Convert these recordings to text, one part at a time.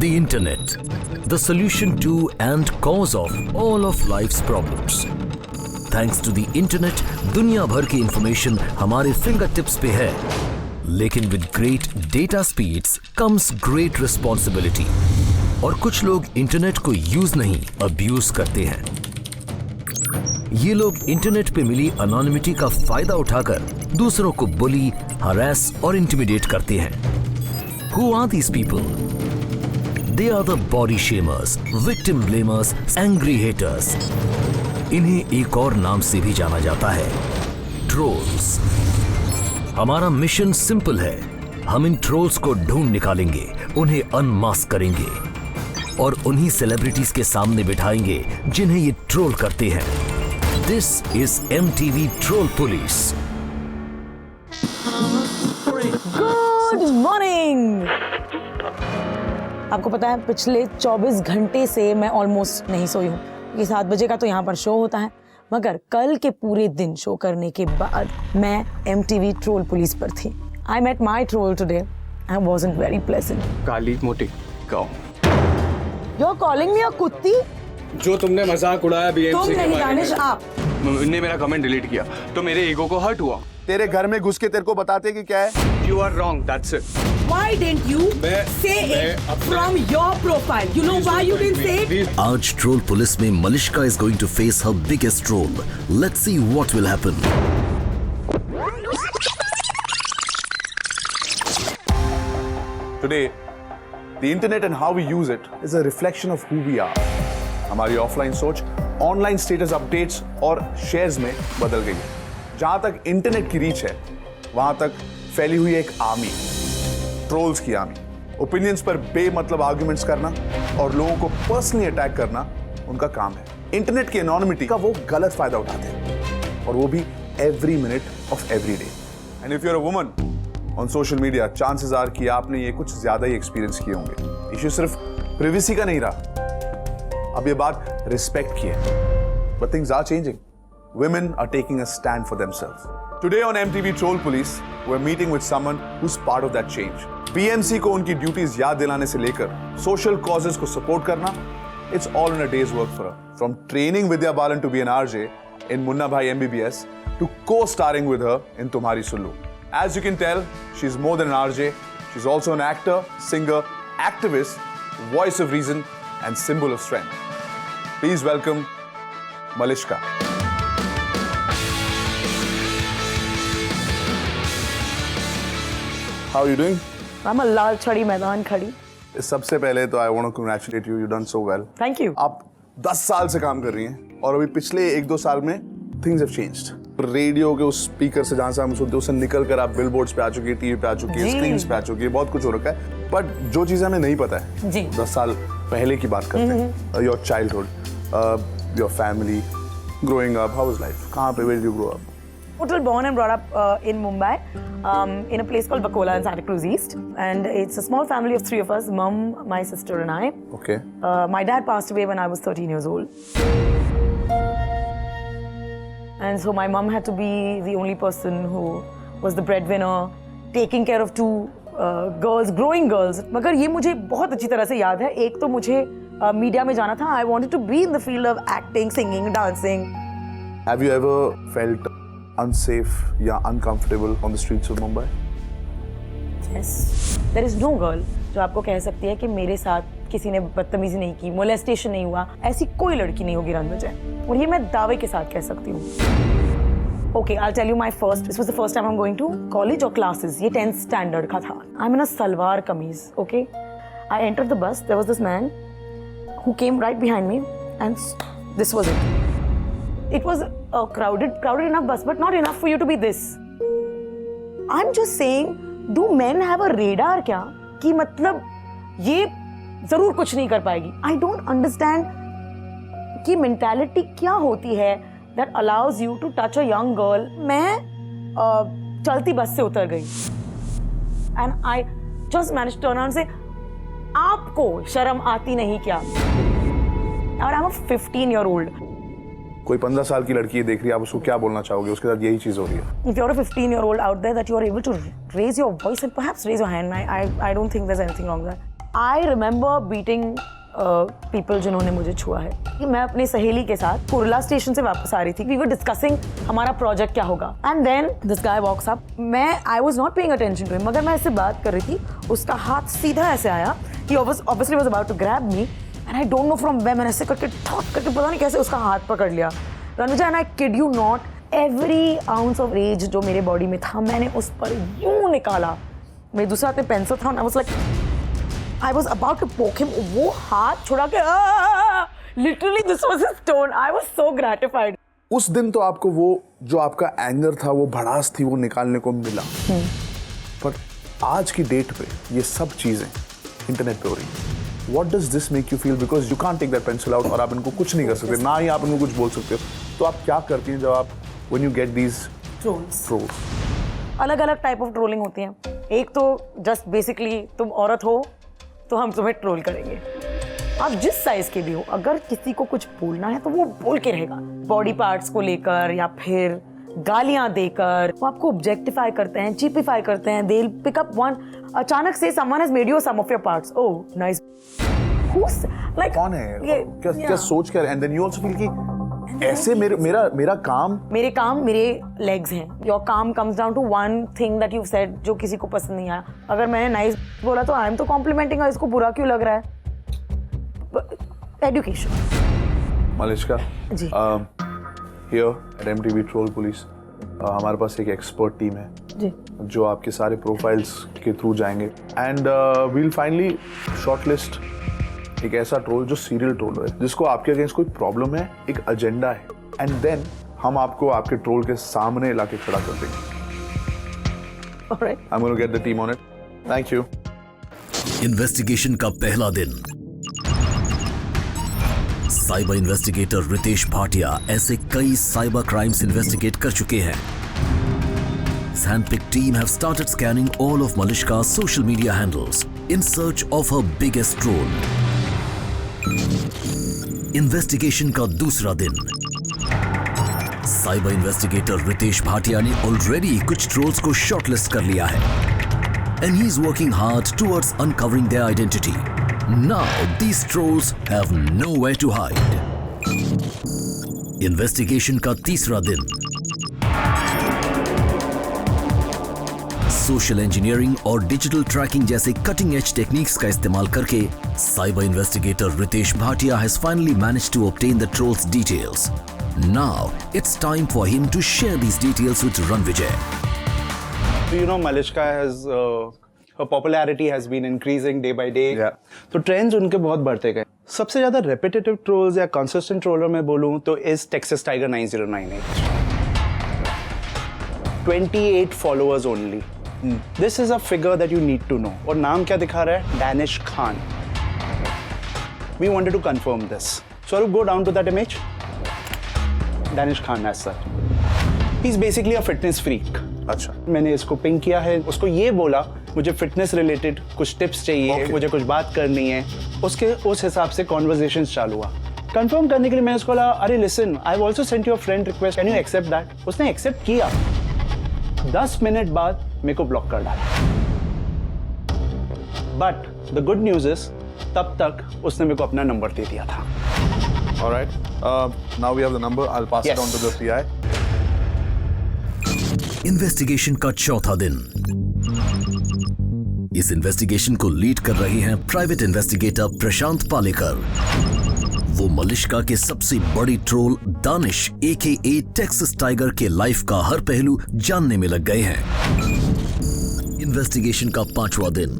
The internet, the solution to and cause of all of life's problems. Thanks to the internet, दुनिया भर की information हमारे finger tips पे है, लेकिन with great data speeds comes great responsibility. और कुछ लोग इंटरनेट को यूज नहीं, अब्यूज करते हैं। ये लोग इंटरनेट पे मिली अनोनिमिटी का फायदा उठाकर दूसरों को बुली, हरास और इंटिमिडेट करते हैं। Who are these people? They are the body shamers, victim blamers, angry haters. इन्हें एक और नाम से भी जाना जाता है, ट्रोल्स। हमारा मिशन सिंपल है, हम इन ट्रोल्स को ढूंढ निकालेंगे, उन्हें अनमास्क करेंगे और उन्हीं सेलिब्रिटीज के सामने बिठाएंगे जिन्हें ये ट्रोल करते हैं। This is MTV troll police. Good morning. आपको पता है पिछले 24 घंटे से मैं ऑलमोस्ट नहीं सोई हूँ, क्योंकि 7 बजे का तो यहाँ पर शो होता है। मगर कल के पूरे दिन शो करने के बाद मैं MTV ट्रोल पुलिस पर थी। I met my troll today and wasn't very pleasant. काली मोटी गाँव। You're calling me a कुत्ती? जो तुमने मजाक उड़ाया BMC तुम के नहीं बारे दानिश, में। आप। ने मेरा कमेंट डिलीट किया तो मेरे ईगो को हर्ट हुआ। तेरे घर में घुस के तेरे को बताते कि क्या है। You are wrong, that's it. Why didn't you say it from your profile? You know why you didn't say it? आज ट्रोल पुलिस में Malishka is going to face her biggest troll. Let's see what will happen. Today, the internet and how we use it is a reflection of who we are. हमारी offline सोच online status updates और shares में बदल गई है। जहां तक internet की रीच है, वहां तक फैली हुई एक आर्मी, ट्रोल्स की आर्मी। ओपिनियंस पर बेमतलब आर्गुमेंट्स करना और लोगों को पर्सनली अटैक करना उनका काम है। इंटरनेट की एनोनिमिटी का वो गलत फायदा उठाते हैं, और वो भी every minute of every day. And if you are a woman on social media, chances are कि आपने ये कुछ ज्यादा ही एक्सपीरियंस किए होंगे। इश्यू सिर्फ प्रिवेसी का नहीं रहा, अब ये बात रिस्पेक्ट की है। But things are changing. Women are taking a stand for themselves. Today on MTV Troll Police, we're meeting with someone who's part of that change. BMC को उनकी ड्यूटीज याद दिलाने से लेकर सोशल कॉजेज को सपोर्ट करना, it's all in a day's work for her. From training Vidya Balan to be an RJ in Munna Bhai MBBS to co-starring with her in Tumhari Sullu. As you can tell, she's more than an RJ. She's also an actor, singer, activist, voice of reason, and symbol of strength. Please welcome Malishka. How are you doing? I'm a लाल छड़ी मैदान खड़ी। सबसे पहले तो I want to congratulate you. You've done so well. Thank you. आप 10 साल से काम कर रही हैं और अभी पिछले 1-2 साल में things have changed. रेडियो के उस स्पीकर से जहाँ से हम सुनते हैं उससे निकल कर आप बिलबोर्ड्स पे आ चुकी है, टीवी पे आ चुकी है, स्क्रीन्स पे आ चुकी है, बहुत कुछ हो रखा है। बट जो चीज़ें हमें नहीं पता है, 10 साल पहले की बात करते हैं। Your childhood, your family, growing up, how was life? कहाँ पे, where did you grow up? Total born and brought up in Mumbai, in a place called Bacola in Santa Cruz East, and it's a small family of 3 of us: mum, my sister, and I. Okay. My dad passed away when I was 13 years old, and so my mum had to be the only person who was the breadwinner, taking care of 2 girls, growing girls. मगर ये मुझे बहुत अच्छी तरह से याद है। एक तो मुझे मीडिया में जाना था। I wanted to be in the field of acting, singing, dancing. Have you ever felt unsafe या uncomfortable on the streets of Mumbai? Yes. There is no girl जो आपको कह सकती है कि मेरे साथ किसी ने बदतमीजी नहीं की, मोलेस्टेशन नहीं हुआ, ऐसी कोई लड़की नहीं होगी रणविजय। और ये मैं दावे के साथ कह सकती हूँ। Okay, I'll tell you my first. This was the first time I'm going to college or classes. ये 10th standard का था। I'm in a salwar kameez. Okay, I entered the bus. There was this man who came right behind me, and this was it. It was a crowded enough bus, but not enough for you to be this. I'm just saying, do men have a radar क्या? कि मतलब ये जरूर कुछ नहीं कर पाएगी। I don't understand कि mentality क्या होती है that allows you to touch a young girl. मैं चलती बस से उतर गई, and I just managed to turn around and say, आपको शर्म आती नहीं क्या? और I'm a 15-year-old. कोई 15 साल की लड़की देख रही है, आप उसको क्या बोलना चाहोगे? उसके साथ यही चीज हो रही है। If you're a 15-year-old out there that you are able to raise your voice and perhaps raise your hand, I don't think there's anything wrong with that. I remember beating people जिन्होंने मुझे छुआ है कि मैं अपनी सहेली के साथ कुर्ला स्टेशन से वापस आ रही थी. वी वर डिस्कसिंग हमारा प्रोजेक्ट क्या होगा and then this guy walks up. मैं I was not paying attention to him, मगर मैं इससे बात कर रही थी. उसका हाथ सीधा ऐसे आया. He obviously was about to grab me and I don't know from where. मैंने ऐसे करके ठॉक करके पता नहीं कैसे उसका हाथ पकड़ लिया. Ranvijay, and I kid you not, every ounce of rage जो मेरे बॉडी में था मैंने उस पर यूं निकाला. मेरे दूसरे हाथ में पेंसिल था. I was like, I was about to poke him. वो हाथ छुड़ा के literally this was his tone. I was so gratified. उस दिन तो आपको वो जो आपका एंगर था, वो भड़ास थी, वो निकालने को मिला. पर आज की डेट पे ये सब चीजें इंटरनेट पे हो रही हैं. What does this make you feel? Because you can't take that pencil out और आप इनको कुछ नहीं कर सकते, ना ही आप इनको कुछ बोल सकते हो. तो आप क्या करती हैं जब आप when you get these trolls? अलग अलग टाइप ऑफ ट्रोलिंग होती हैं. एक तो जस्ट बेसिकली तुम औरत हो तो हम तुम्हें ट्रोल करेंगे. आप जिस साइज के भी हो, अगर किसी को कुछ बोलना है तो वो बोल के रहेगा. बॉडी पार्ट्स को लेकर या फिर गालियां देकर वो आपको ऑब्जेक्टिफाई करते हैं, चीपिफाई करते हैं. They will pick up one, अचानक से someone has made you sum of your parts. Oh nice. Like कौन है? क्या सोच कर? And then you also feel कि ऐसे मेरा काम मेरे लेग्स हैं. योर काम comes down to one thing that you said जो किसी को पसंद नहीं आया. अगर मैंने नाइस बोला तो आई एम तो कॉम्प्लीमेंटिंग. इसको बुरा क्यों लग रहा है? Education. Malishka ji. Here at MTV troll police हमारे पास एक एक्सपर्ट टीम है जी, जो आपके सारे प्रोफाइल्स के थ्रू जाएंगे and we will finally shortlist एक ऐसा ट्रोल जो सीरियल ट्रोल है, जिसको आपके अगेंस्ट कोई प्रॉब्लम है, एक एजेंडा है, एंड देन हम आपको आपके ट्रोल के सामने लाके खड़ा कर देंगे. Alright. I'm going to get the team on it. Thank you. Investigation का पहला दिन. साइबर इन्वेस्टिगेटर रितेश भाटिया ऐसे कई साइबर क्राइम्स इन्वेस्टिगेट कर चुके हैं. His handpicked team have started scanning all of Malishka's social media handles in search of her biggest troll. Investigation का दूसरा दिन. साइबर इन्वेस्टिगेटर रितेश भाटिया ने ऑलरेडी कुछ ट्रोल्स को शॉर्टलिस्ट कर लिया है and he is working hard towards uncovering their identity. Now these trolls have nowhere to hide. Investigation का तीसरा दिन. सोशल इंजीनियरिंग और डिजिटल ट्रैकिंग जैसे कटिंग एज टेक्निक्स का इस्तेमाल करके cyber investigator Ritesh Bhatia has finally managed to obtain the trolls' details. Now it's time for him to share these details with Ranvijay. You know, Malishka has her popularity has been increasing day by day. Yeah. तो trends उनके बहुत बढ़ते गए. सबसे ज्यादा repetitive trolls या consistent troller में बोलूं तो is Texas tiger 9098. 28 followers only. This is a figure that you need to know. और नाम क्या दिखा रहा है? Danish Khan. We wanted to confirm this. Swaroop, go down to that image. Danish Khan as such. He's basically a fitness freak. अच्छा. मैंने इसको ping किया है, उसको ये बोला मुझे फिटनेस रिलेटेड कुछ टिप्स चाहिए, Okay. मुझे कुछ बात करनी है. उसके उस हिसाब से कॉन्वर्सेशंस चालू हुआ. कंफर्म करने के लिए मैं उसको बोला, अरे listen, I have also sent your friend request, can you accept that? उसने एक्सेप्ट किया. 10 मिनट बाद मेरे को ब्लॉक कर डाला. But the good news is तब तक उसने मेरे को अपना नंबर दे दिया था. All right. Now we have the number. I'll pass it Yes. on to the PI. Investigation का चौथा दिन. इस इन्वेस्टिगेशन को लीड कर रहे हैं प्राइवेट इन्वेस्टिगेटर प्रशांत पालेकर. वो मलिश्का के सबसे बड़ी troll Danish AKA Texas tiger के लाइफ का हर पहलू जानने में लग गए हैं. इन्वेस्टिगेशन का पांचवा दिन.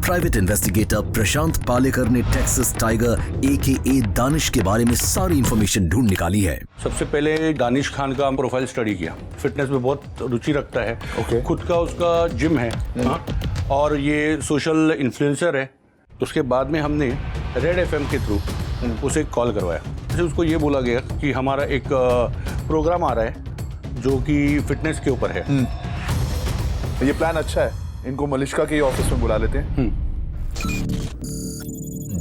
प्राइवेट इन्वेस्टिगेटर प्रशांत पालेकर ने टेक्सास टाइगर AKA दानिश के बारे में सारी इंफॉर्मेशन ढूंढ निकाली है. सबसे पहले दानिश खान का प्रोफाइल स्टडी किया. फिटनेस में बहुत रुचि रखता है. Okay. खुद का उसका जिम है. हाँ. और ये सोशल इन्फ्लुएंसर है. उसके बाद में हमने रेड FM के थ्रू उसे कॉल करवाया. जैसे उसको ये बोला गया कि हमारा एक प्रोग्राम आ रहा है जो कि फिटनेस के ऊपर है. ये प्लान अच्छा है. इनको मलिश्का के ऑफिस में बुला लेते हैं.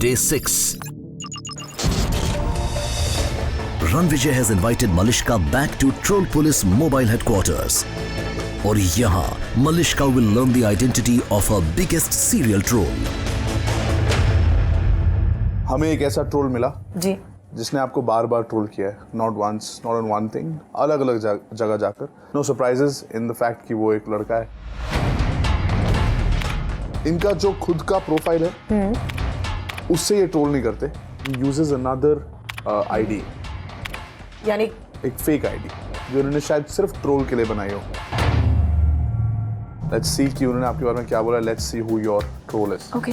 Day 6. Ranvijay has invited Malishka back to Troll Police Mobile Headquarters. और यहाँ Malishka will learn the identity of her biggest serial troll. हमें एक ऐसा ट्रोल मिला जी जिसने आपको बार बार ट्रोल किया है, not once, not on one thing, अलग अलग जगह जाकर. No surprises in the fact कि वो एक लड़का है. इनका जो खुद का प्रोफाइल है उससे ये ट्रोल नहीं करते. यूजेस अनदर आईडी, यानी एक फेक आईडी जो उन्होंने शायद सिर्फ ट्रोल के लिए बनाई हो. लेट्स सी कि उन्होंने आपके बारे में क्या बोला. Let's see who your troll is. Okay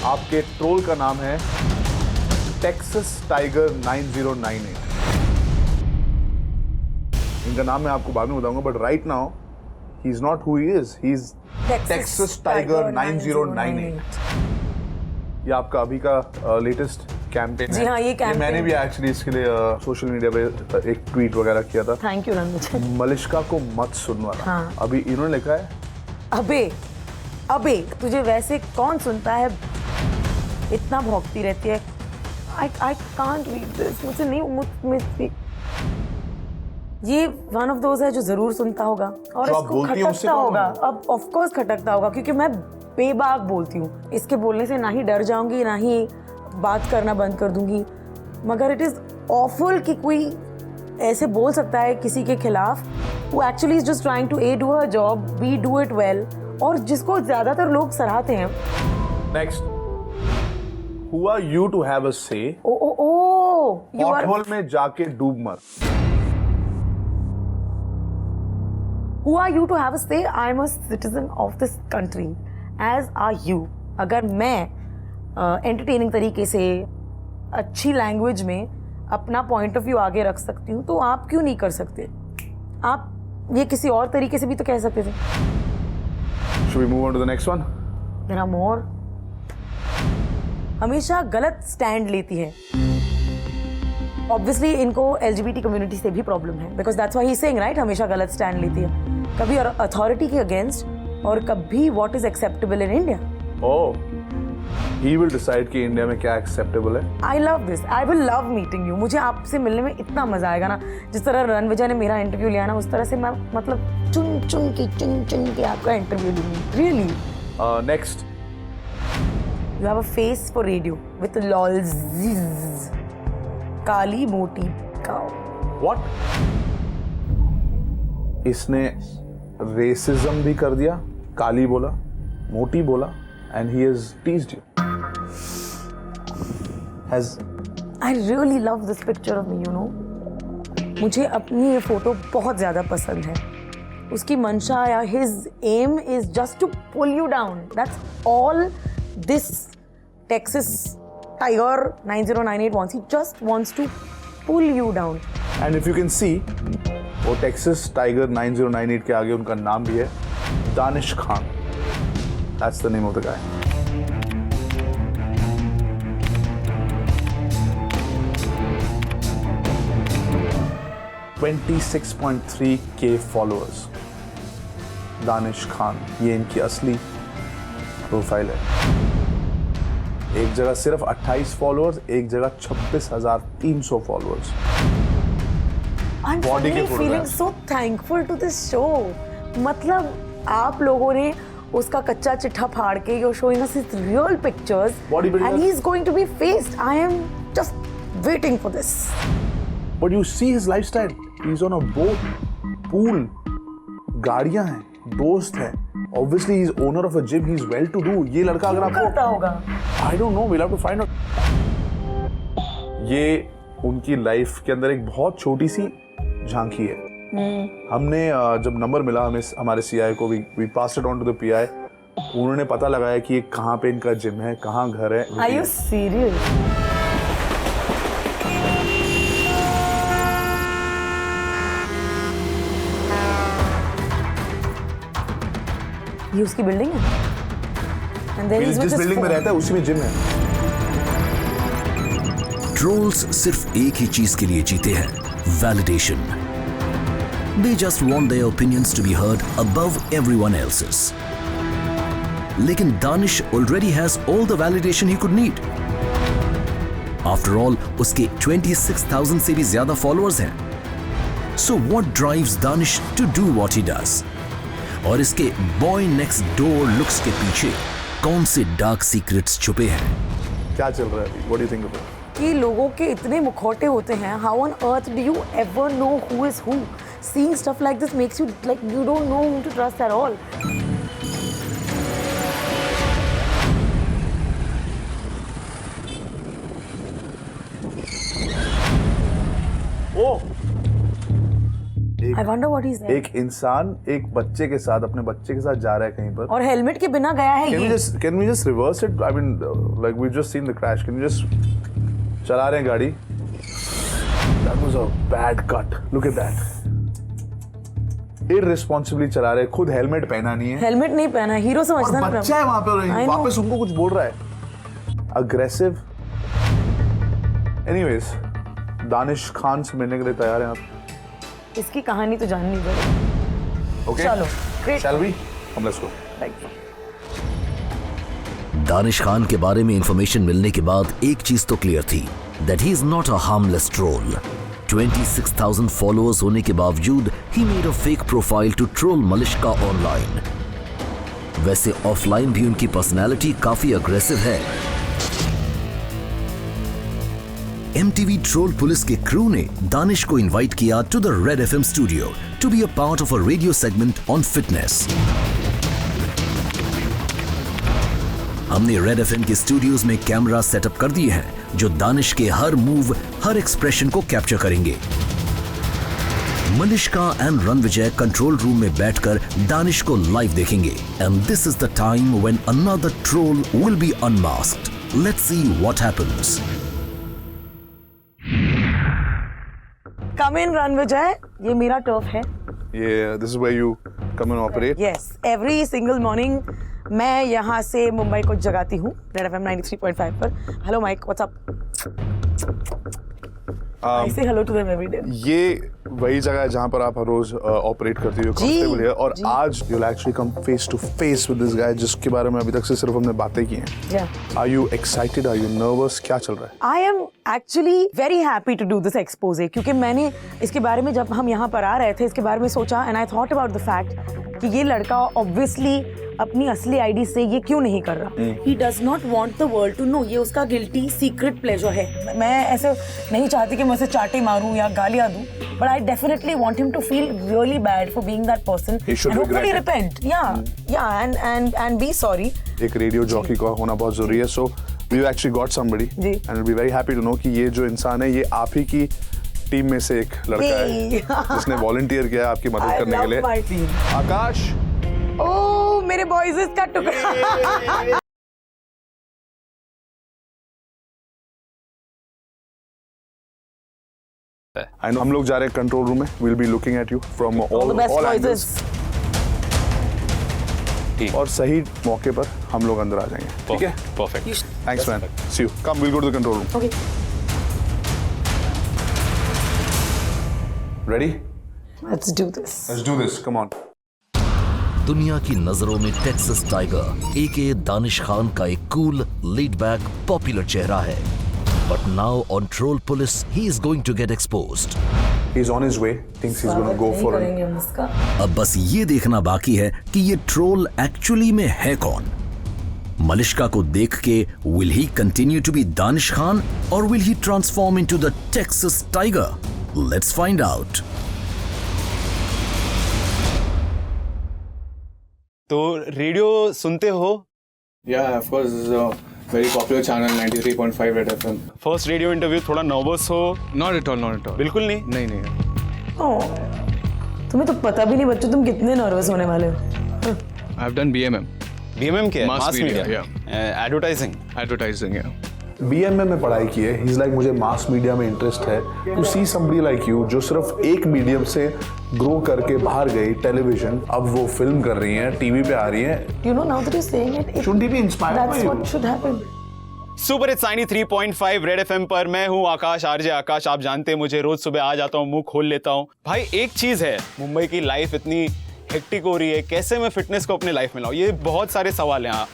आपके ट्रोल का नाम है टेक्सास टाइगर 9098. इनका नाम मैं आपको बाद में बताऊंगा, but right now he is not who he is. He is Texas tiger 9098. ये आपका अभी का लेटेस्ट कैंपेन जी है. हाँ, ये campaign मैंने भी एक्चुअली इसके लिए सोशल मीडिया पे एक ट्वीट वगैरह किया था. Thank you Ranvijay. मलिश्का को मत सुनवा. हाँ. अभी इन्होंने लिखा है अबे तुझे वैसे कौन सुनता है, इतना भौंकती रहती है. I can't read this. मुझे नहीं ये वन ऑफ दोज है जो जरूर सुनता होगा और जो आप इसको बोलती हैं उससे खटकता कौन होगा. है? अब ऑफ कोर्स खटकता होगा क्योंकि मैं बेबाक बोलती हूँ. इसके बोलने से ना ही डर जाऊंगी ना ही बात करना बंद कर दूंगी. मगर इट इज ऑफुल कि कोई ऐसे बोल सकता है किसी के खिलाफ वो actually is just trying to do her job, be do it well, और जिसको ज्यादातर लोग सराहते हैं. Next, Who are you to have a say? You are. Pothole में जाके डूब मर. Who are you to have a say? I am a citizen of this country. As are you. अगर मैं एंटरटेनिंग तरीके से अच्छी लैंग्वेज में अपना पॉइंट ऑफ व्यू आगे रख सकती हूँ तो आप क्यों नहीं कर सकते? आप ये किसी और तरीके से भी तो कह सकते थे. Should we move on to the next one? There are more. हमेशा गलत स्टैंड लेती है. ऑब्वियसली इनको LGBT कम्युनिटी से भी प्रॉब्लम है because that's why he is saying right. हमेशा गलत स्टैंड लेती है, कभी अथॉरिटी के अगेंस्ट और कभी what is acceptable in India. Oh, he will decide कि इंडिया में क्या एक्सेप्टेबल है. I love this. I will love meeting you. मुझे आपसे मिलने में इतना मजा आएगा ना. जिस तरह रणविजय ने मेरा इंटरव्यू लिया ना उस तरह से मैं मतलब चुन के आपका इंटरव्यू लूंगी. Really. Next, You have a face for radio with lols. काली मोटी cow. what? इसने रेसिज्म भी कर दिया, काली बोला, मोटी बोला, and he has teased you. I really love this picture of me, you know. मुझे अपनी ये फोटो बहुत ज्यादा पसंद है. उसकी मंशा या his aim is just to pull you down. That's all this Texas Tiger 9098 wants. He just wants to pull you down. And if you can see, वो टेक्सास टाइगर 9098 के आगे उनका नाम भी है, Danish Khan. That's the name of the guy. $26.3K followers. Danish Khan, ये इनकी असली प्रोफाइल है. एक जगह सिर्फ 28 फॉलोअर्स, एक जगह 26,300 फॉलोअर्स. I'm Body के suddenly feeling photographs. so thankful to this show. मतलब आप लोगों ने उसका कच्चा चिट्ठा फाड़ के you're showing us his real pictures Bodybuilder. and he's going to be faced. I am just waiting for this. But you see his lifestyle. He's on a boat, pool, गाड़ियां हैं, दोस्त है. Obviously he's owner of a gym. He's well to do. ये लड़का अगर करता आपको होगा. I don't know. We'll have to find out. ये उनकी लाइफ के अंदर एक बहुत छोटी सी झांकी है. हमने जब नंबर मिला हमें हमारे CI को, we passed it on to the PI. उन्होंने पता लगाया कि ये कहाँ पे इनका जिम है, कहाँ घर है. Are you serious? ये उसकी बिल्डिंग है. And then he's with जिस his बिल्डिंग में phone. रहता है उसी में जिम है. ट्रोल्स सिर्फ एक ही चीज के लिए जीते हैं, validation. They just want their opinions to be heard above everyone else's. लेकिन Danish already has all the validation he could need. After all, उसके 26,000 से भी ज्यादा फॉलोअर्स हैं. So what drives Danish to do what he does? और इसके boy next door looks के पीछे कौन से डार्क सीक्रेट्स छुपे हैं? क्या चल रहा है अभी? What do you think about it? कि लोगों के इतने मुखौटे होते हैं. How on earth do you ever know who is who? Seeing stuff like this makes you like you don't know whom to trust at all. Oh, I wonder what he's there. एक इंसान एक बच्चे के साथ, अपने बच्चे के साथ जा रहा है कहीं पर. और हेलमेट के बिना गया है ये. Can we just reverse it? I mean, like we've just seen the crash. Can we just चला रहे हैं गाड़ी? That was a bad cut. Look at that. Irresponsibly चला रहे, खुद हेलमेट पहना नहीं है. हेलमेट नहीं पहना, हीरो समझता और ना. बच्चा है वहां पे, I know. वापस उनको कुछ बोल रहा है. Aggressive. Anyways, दानिश खान से मिलने के लिए तैयार हैं आप? इसकी कहानी तो जाननी पड़ेगी. Okay. चलो. Great. Shall we? Let's go. Right. Danish Khan के बारे में इंफॉर्मेशन मिलने के बाद एक चीज तो क्लियर थी, that he is not a harmless troll. 26,000 followers होने के बावजूद he made a fake profile to troll Malishka online. वैसे ऑफलाइन भी उनकी पर्सनैलिटी काफी अग्रेसिव है. MTV ट्रोल पुलिस के क्रू ने दानिश को इनवाइट किया to the red FM studio to be a part of a radio segment on fitness. हमने रेड FM के स्टूडियोज में कैमरा सेटअप कर दिए हैं जो दानिश के हर मूव, हर एक्सप्रेशन को कैप्चर करेंगे. Malishka and Ranvijay control room में बैठकर दानिश को लाइव देखेंगे. And this is the time when another troll will be unmasked. Let's see what happens. Come in, Ranvijay. ये मेरा टर्फ है. Yeah, this is where you come and operate. Yes, every single morning मैं यहाँ से मुंबई को जगाती हूँ red FM 93.5 पर. Hello Mike, what's up? I say hello to them every day. ये वही जगह है जहाँ पर आप हर रोज ऑपरेट करती हो कंफर्टेबल है. और आज you'll actually come face to face with this guy जिसके बारे में अभी तक से सिर्फ हमने बातें की हैं. Yeah. Are you excited? Are you nervous? क्या चल रहा है? I am actually very happy to do this expose क्योंकि मैंने इसके बारे में जब हम यहाँ पर आ रहे थे इसके बारे में सोचा and I thought about the fact कि ये लड़का obviously अपनी असली आईडी से ये क्यों नहीं कर रहा. He does not want the world to know. ये उसका guilty secret pleasure है. मैं ऐसे नहीं चाहती कि मैं उसे चाटे मारूं या गालियां दूं. But I definitely want him to feel really bad for being that person. He should and hopefully regret it. repent. Yeah, and be sorry. एक रेडियो जॉकी का होना बहुत जरूरी है. So we've actually got somebody ji. and we'll be very happy to know कि ये जो इंसान है ये आप ही की टीम में से एक लड़का है जिसने वॉलंटियर किया है आपकी मदद I करने के love लिए. my team. आकाश. ओह मेरे बॉयज का टुकड़ा. I know हम लोग जा रहे हैं कंट्रोल रूम में. We'll be looking at you from All the best all voices. angles. और सही मौके पर हम लोग अंदर आ जाएंगे. ठीक है? Perfect. Thanks man. See you. Come, we'll go to the control room. Okay. Ready? Let's do this. Let's do this. Come on. दुनिया की नजरों में टेक्सास टाइगर एके दानिश खान का एक कूल, लेड बैक, पॉपुलर चेहरा है. But now on Troll Police, he is going to get exposed. He's on his way. Thinks he's going to go for it. अब बस ये देखना बाकी है कि ये ट्रोल एक्चुअली में है कौन. मलिश्का को देख के will he continue to be Danish Khan or will he transform into the Texas Tiger? Let's find out. तो रेडियो सुनते हो? Yeah, of course, this is a very popular channel, 93.5 Red FM. First radio interview, थोड़ा nervous हो? Not at all, not at all. बिल्कुल नहीं. नहीं. तुम्हें तो पता भी नहीं बच्चों तुम कितने नर्वस होने वाले हो. I've done BMM, बीएमएम क्या है? Mass मास media, media, advertising. advertising, yeah. BMM में पढ़ाई की है. He's like मुझे मास मीडिया में इंटरेस्ट है. To see somebody like you जो सिर्फ एक मीडियम से ग्रो करके बाहर गई, टेलीविजन, अब वो फिल्म कर रही हैं, टीवी पे आ रही हैं. You know now that you're saying it, Shouldn't he be inspired by that's you? what should happen. Super hits 93.5 red FM पर मैं हूं आकाश, आरजे आकाश. आप जानते हैं मुझे, रोज सुबह आ जाता हूं, मुंह खोल लेता हूं. भाई एक चीज है, मुंबई की लाइफ इतनी हेक्टिक हो रही है, कैसे मैं फिटनेस को अपने लाइफ में लाऊं, ये बहुत सारे सवाल हैं.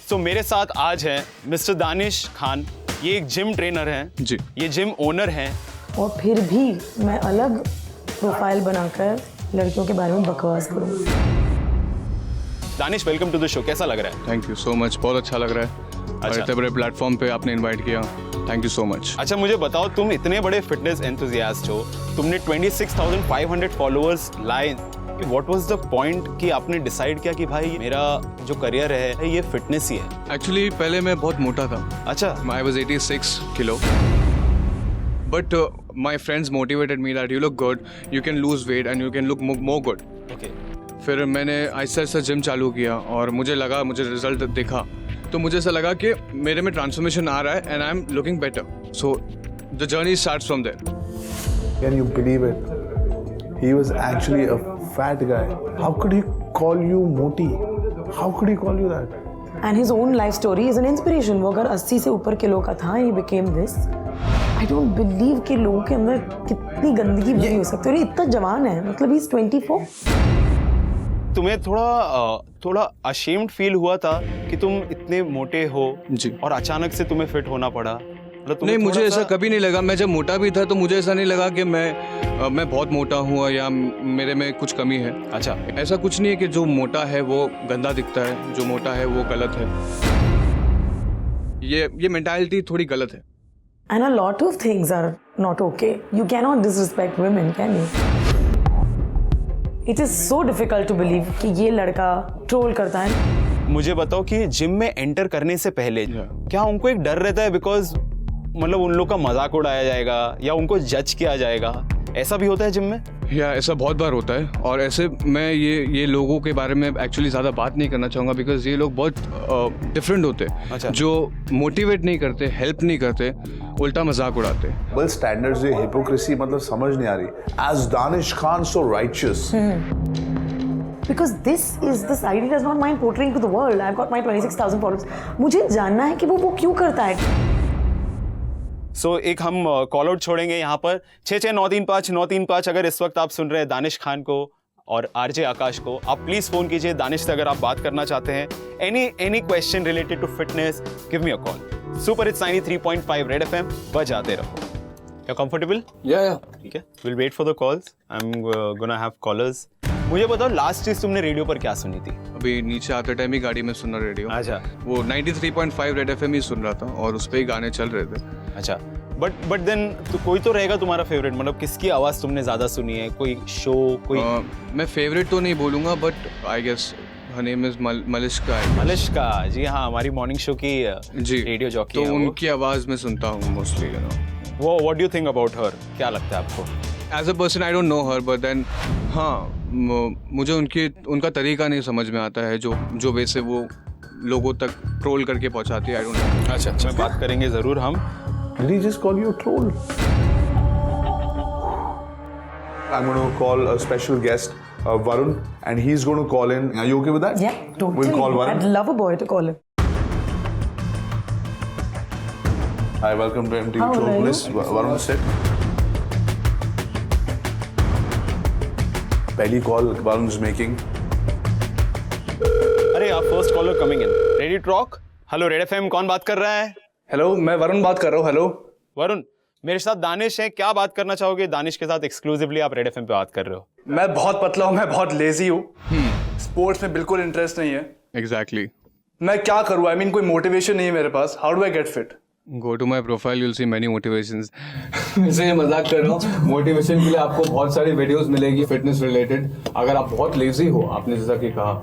तो मेरे साथ आज है मिस्टर दानिश खान. ये एक जिम ट्रेनर हैं जी. ये जिम ओनर हैं. और फिर भी मैं अलग प्रोफाइल बनाकर लड़कियों के बारे में बकवास करूँ। Danish, welcome to the show. कैसा लग रहा है? थैंक यू सो मच, बहुत अच्छा लग रहा है। और इतने बड़े प्लेटफॉर्म पे आपने इनवाइट किया, थैंक यू सो मच। अच्छा, मुझे बताओ, तुम इतने बड़े फिटनेस एंथुसियास्ट हो, तुमने 26,500 फॉलोअर्स लाए। व्हाट वाज द पॉइंट कि आपने डिसाइड किया कि भाई मेरा जो करियर है ये फिटनेस ही है? एक्चुअली पहले मैं बहुत मोटा था। अच्छा। I was 86 kilo, but my friends motivated me that you look good, you can lose weight and you can look more good. Okay. फिर मैंने आहिस्ता आहिस्ता जिम चालू किया और मुझे रिजल्ट दिखा, तो मुझे ऐसा लगा कि मेरे में ट्रांसफॉर्मेशन आ रहा है and I am looking better, so the journey starts from there. Can you believe it? He was actually a fat guy. How could he call you moti? How could he call you that? And his own life story is an inspiration. वो अगर 80 से ऊपर kilo का था, he became this. I don't believe कि लोगों के अंदर कितनी गंदगी भरी हो सकती है। और ये इतना जवान है, मतलब he's 24. तुम्हें थोड़ा अशेम्ड फील हुआ था कि तुम इतने मोटे हो जी। और अचानक से तुम्हें फिट होना पड़ा? मतलब नहीं, मुझे थोड़ा ऐसा सा- कभी नहीं लगा। मैं जब मोटा भी था तो मुझे ऐसा नहीं लगा कि मैं बहुत मोटा हूँ या मेरे में कुछ कमी है। अच्छा। ऐसा कुछ नहीं है कि जो मोटा है वो गंदा दिखता है, जो मोटा है वो गलत है। ये मेंटालिटी थोड़ी गलत है। And a lot of things are not okay. You cannot disrespect women, can you? It is so difficult to believe कि ये लड़का ट्रोल करता है। मुझे बताओ कि जिम में एंटर करने से पहले क्या उनको एक डर रहता है, बिकॉज मतलब उन लोग का मजाक उड़ाया जाएगा या उनको जज किया जाएगा? ऐसा भी होता है जिम में? या ऐसा बहुत बार होता है, और ऐसे मैं ये लोगों के बारे में एक्चुअली ज़्यादा बात नहीं करना चाहूँगा, बिकॉज ये लोग बहुत डिफरेंट होते हैं। अच्छा। जो मोटिवेट नहीं करते, हेल्प नहीं करते, उल्टा मजाक उड़ाते। डबल स्टैंडर्ड्स, ये हिपोक्रेसी मतलब समझ नहीं आ रही। As Danish Khan so righteous. Because this is the side he does not mind portraying to the world. I've got my 26,000 followers. मुझे जानना है कि वो क्यों करता है। सो एक हम कॉल आउट छोड़ेंगे यहाँ पर 66935935। अगर इस वक्त आप सुन रहे हैं दानिश खान को और आरजे आकाश को, आप प्लीज फोन कीजिए। दानिश से अगर आप बात करना चाहते हैं, any question related to fitness, give me a call. Super hits 93.5 red FM, बजाते रहो। You comfortable? या ठीक है, will wait for the calls. I am gonna have callers. मुझे बताओ, लास्ट चीज तुमने रेडियो पर क्या सुनी थी? अभी नीचे आते टाइम ही गाड़ी में सुना रेडियो। अच्छा। वो 93.5 रेड एफएम ही सुन रहा था और उस पे ही गाने चल रहे थे। अच्छा, बट देन तो कोई तो रहेगा तुम्हारा फेवरेट, मतलब किसकी आवाज तुमने ज्यादा सुनी है? कोई शो, कोई? मैं फेवरेट तो नहीं बोलूंगा, but I guess her name is Malishka. Malishka ji, हाँ, हमारी मॉर्निंग शो की जी, रेडियो जॉकी तो है वो। उनकी आवाज में सुनता हूँ मोस्टली। वो what do you think about her? क्या लगता है आपको? As a person I don't know her, but then हाँ, मुझे उनका तरीका नहीं समझ में आता है, जो वैसे वो लोगों तक ट्रोल करके पहुंचाती है। आई डोंट नो। अच्छा, मैं बात करेंगे जरूर हम। Did he just call you a troll? I'm going to call a special guest, Varun, and he's going to call in. Are you okay with that? Yeah, totally. We'll call I'd Varun. love a boy to call him. Hi, welcome to MTV How Troll are you? Police. Varun, sit. Pehli call Varun's making. अरे आप first caller coming in. Ready talk? Hello red FM, कौन बात कर रहा है? Hello, मैं वरुण बात कर रहा हूँ। हेलो वरुण, मेरे साथ दानिश है। क्या बात करना चाहोगे? दानिश के साथ एक्सक्लूसिवली आप रेड एफएम पे बात कर रहे हो। मैं बहुत पतला हूँ, मैं बहुत लेजी हूँ, स्पोर्ट्स में बिल्कुल इंटरेस्ट नहीं है। एग्जैक्टली। मैं क्या करूँ? आई मीन कोई मोटिवेशन नहीं है मेरे पास। How do I get fit? Go to my profile, you'll see many motivations. वैसे ये मजाक कर रहा हूँ। मोटिवेशन के लिए आपको बहुत सारी वीडियोस मिलेगी फिटनेस रिलेटेड। अगर आप बहुत लेजी हो, आपने जैसा कि कहा,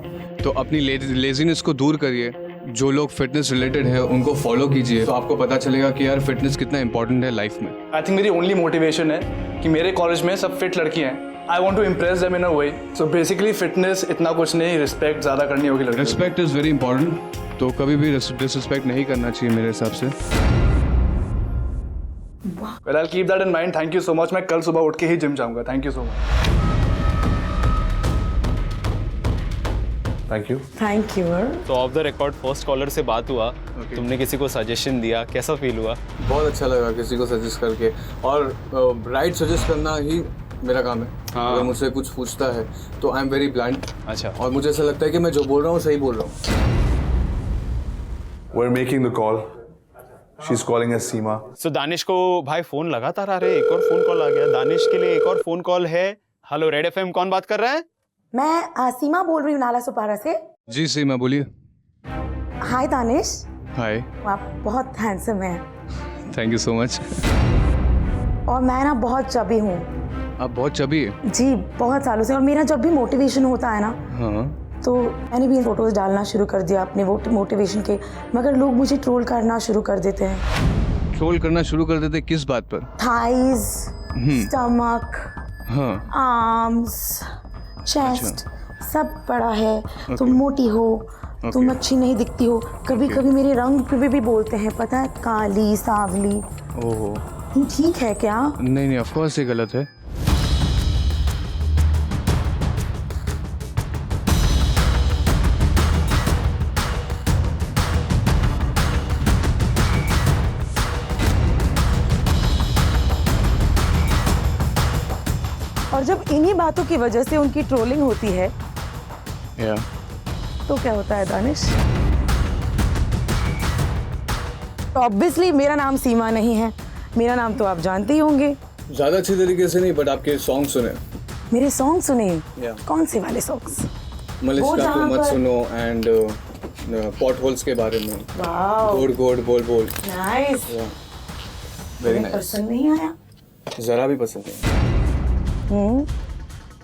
तो अपनी लेजीनेस को दूर करिए। जो लोग फिटनेस रिलेटेड है उनको फॉलो कीजिए, तो आपको पता चलेगा कि यार फिटनेस कितना इंपॉर्टेंट है लाइफ में। आई थिंक मेरी ओनली मोटिवेशन है कि मेरे कॉलेज में सब फिट लड़कियाँ हैं। I want to impress them in a way. So basically fitness इतना कुछ नहीं, रिस्पेक्ट ज़्यादा करनी होगी लड़कियों को। रिस्पेक्ट इज़ वेरी इंपॉर्टेंट, तो कभी भी डिसरिस्पेक्ट नहीं करना चाहिए मेरे हिसाब से। Well, I'll keep that in mind. Thank you so much. मैं कल सुबह उठ के ही जिम जाऊंगा। Thank you so much. Thank you. Thank you. तो of the record first caller से बात हुआ, तुमने किसी को सजेशन दिया, कैसा फील हुआ? बहुत अच्छा लगा किसी को सजेस्ट करके, और राइट सजेस्ट करना ही मेरा काम है। हाँ। अगर मुझसे कुछ पूछता है तो आई एम वेरी ब्लाइंड। अच्छा। और मुझे ऐसा लगता है कि मैं जो बोल रहा हूँ सही बोल रहा हूँ। We're making the call. She's calling us Seema. सो दानिश को भाई फोन लगातार आ रहे हैं। एक और फोन कॉल आ गया। दानिश के लिए एक और फोन कॉल है हेलो रेड एफएम, कौन बात कर रहा है? मैं सीमा बोल रही हूँ नाला सुपारा से। जी सीमा बोलिए। हाय दानिश, हाय, आप बहुत हैंडसम हैं थैंक यू सो मच। और मैं ना बहुत चबी हूँ। आप बहुत चबी है। जी बहुत सालों से। और मेरा जब भी मोटिवेशन होता है ना हाँ, तो मैंने भी फोटोज डालना शुरू कर दिया अपने वो मोटिवेशन के, मगर लोग मुझे ट्रोल करना शुरू कर देते हैं। ट्रोल करना शुरू कर देते किस बात पर? थाइज, स्टमक, हाँ, आर्म्स, चेस्ट सब बड़ा है, तुम मोटी हो, तुम अच्छी नहीं दिखती हो। कभी कभी मेरे रंग पे भी बोलते हैं, पता है, काली सांवली। ओहो, तुम ठीक है क्या? नहीं नहीं, ऑफ कोर्स ये गलत है। और जब इन्हीं बातों की वजह से उनकी ट्रोलिंग होती है या तो क्या होता है दानिश? ऑब्वियसली मेरा नाम सीमा नहीं है, मेरा नाम तो आप जानते ही होंगे। ज्यादा अच्छी तरीके से नहीं, बट आपके सॉन्ग सुने। मेरे सॉन्ग सुने? Yeah. कौन से वाले सॉन्ग्स? मलिश्का को जहाँ मत पर- सुनो एंड पॉट होल्स के बारे में। वाओ, गोड गोड बोल बोल, नाइस। Very nice. पसंद नहीं आया? जरा भी पसंद नहीं।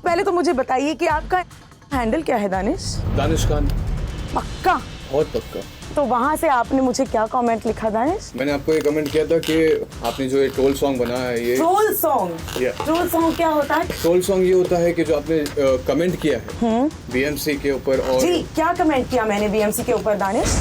पहले तो मुझे बताइए कि आपका हैंडल क्या है दानिश? दानिश खान। पक्का? बहुत पक्का। तो वहां से आपने मुझे क्या कमेंट लिखा दानिश? मैंने आपको ये कमेंट किया था कि आपने जो ये ट्रोल सॉन्ग बनाया है, ये troll song? Yeah. Troll song क्या होता है? ट्रोल सॉन्ग ये होता है कि जो आपने कमेंट किया है बीएमसी के ऊपर और जी क्या कमेंट किया मैंने बीएमसी के ऊपर दानिश?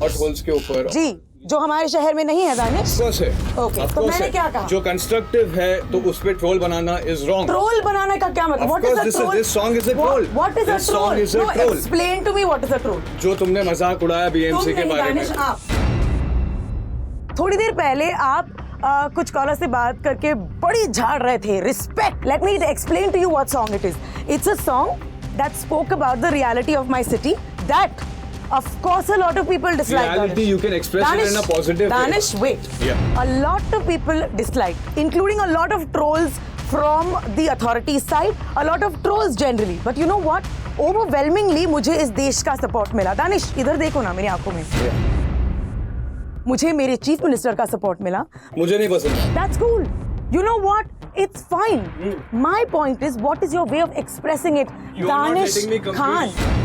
हॉट होल्स के ऊपर। जी, जो हमारे शहर में नहीं है दानिश। Of course है। Okay, Of तो course मैंने है। क्या कहा? जो कंस्ट्रक्टिव है तो उस पे troll banana is wrong. Troll बनाने का क्या मतलब? Of What is course, a this is- troll? this song is a troll. What is a This song troll? is a No, troll. explain to me what is a troll. जो तुमने मजाक उड़ाया BMC के बारे में। आप थोड़ी देर पहले आप कुछ कॉलर से बात करके बड़ी झाड़ रहे थे। Respect. Let me explain to you what song it is. It's a song that spoke about the reality of my city that of course a lot of people dislike. Reality you can express it in a positive way. Danish, wait. Yeah. A lot of people dislike, including a lot of trolls from the authorities side, a lot of trolls generally. But you know what? Overwhelmingly मुझे इस देश का support मिला। दानिश इधर देखो ना मेरी आंखों में। मुझे मेरे चीफ मिनिस्टर का सपोर्ट मिला। मुझे नहीं पसंद। That's cool. You know what? It's fine. My point is, what is your way of expressing it? You are not Danish letting me complete. Khan.